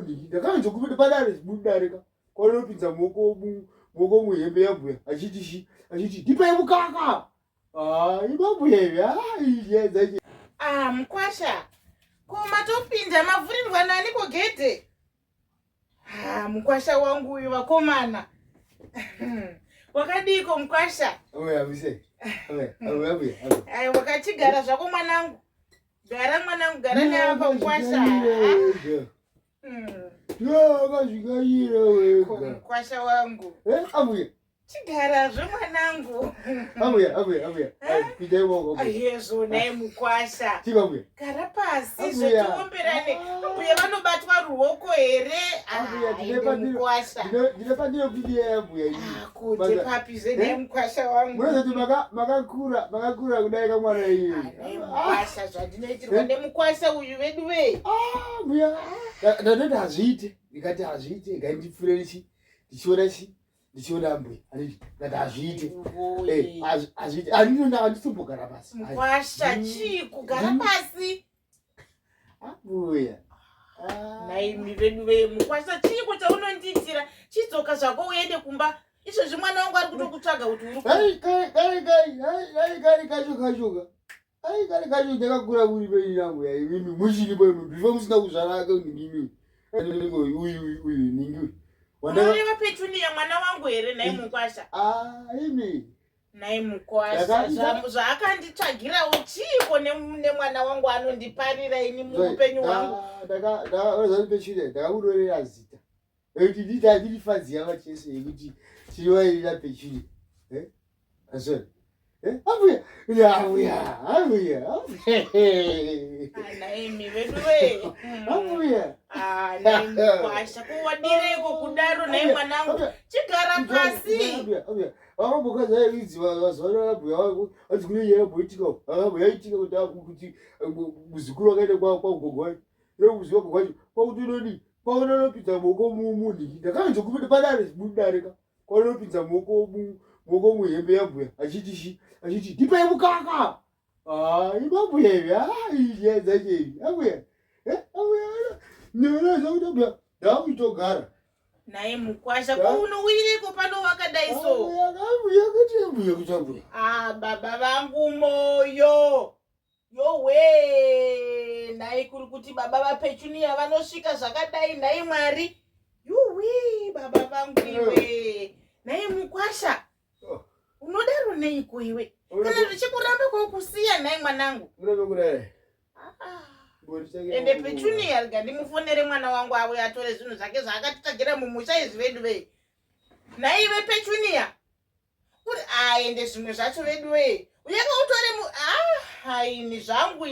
mumuni ndakanzo kupita padare mudarika kwanopinza moko muhembe yabhuya achiti ndipai mukaka ibabhuya ivi yedzache Mkwasha koma topinda mavhurirwa nani kogedhe. Mkwasha wangu uyu vakomana wakadiko mkwasha? Wakachigara zvako mwanangu. Gara mwanangu, gara neapa mkwasha. Akazvikayira wega mkwasha wangu. Abuya Chigara zvo mwanangu. Abuya pidai wako. Yezo naye mukwasha. Tikabuya. Gara pasi zvotiomberane. Abuya vanobatwa ruoko here. Abuya mukwasha. Ndinepandiro pidiya abuya. Kuti papize naye mukwasha wangu. Murezati makakura kudai kamwana iye. Mukwasha zvandinoitirwa nemukwasha uyu vedu vei. Abuya. Ndati hazviite. Ndikati hazviite. Ngandipfurechi. Ndichiona mbuya. Ndati hazviite. Hazviite. Anditombogara pasi. Mukwasha chii kugara pasi? Abuya. Naimi vedu vei mukwasha chii kuti unondiitira chidzoka zvako uende kumba. Izvozvi mwana wangu ari kutokutsvaga kuti uri Kari kashoka. Kari kashoka ndakakura uri pei nangu ya imimi muchiri pei before musina kuzvara ake ndimi. Uyu ningi. Unoreva Petunia mwana wangu here naye mukwasha? Imi. Naye mukwasha zvaakanditsvagirawo chiko nemwana wangu anondiparira ini muupenyu hwangu. Ndakaona Petunia ndakakurorera zita. Ekuti nditi fadziya vachese yekuti chiriwairira Petunia. Asori. Abuya. Naimi vedu vei. Abuya. Naye mukwasha kuwadireko kudaro naye mwanangu. Chigara pasi. Abuya. Vakambokaza idzi vazvara abuya wako adzikune yaitika. Yaitika kuti muzukuru wakaenda kwagogo wacho. Kuziva gogo wacho. Kwakuti noni kwaunopinza moko mumuni. Ndakanzo kupita padare mudarika. Kwaunopinza moko muhembe yabhuya achiti ndipai mukaka ibabhuya ivi yedzache ivi abuya nevezvakuti ndaakutogara naye mukwasha kwaunowireko pano wakadaiso abuya kuti abuya kuti abuya baba vangu moyo yowe naye kuri kuti baba vaPetunia vanosvika zvakadai naye Mwari yuwi baba vangu iwe naye mukwasha unodaro neiko iwe kana zvichikuramba kwaukusiya naye mwanangu ende Petunia rega ndimufonere mwana wangu awe atore zvinhu zvake zvaakatitsvagira mumusha izvi vedu vei naive Petunia kuti ende zvimwe zvacho vedu vei uyaka utore ini zvangu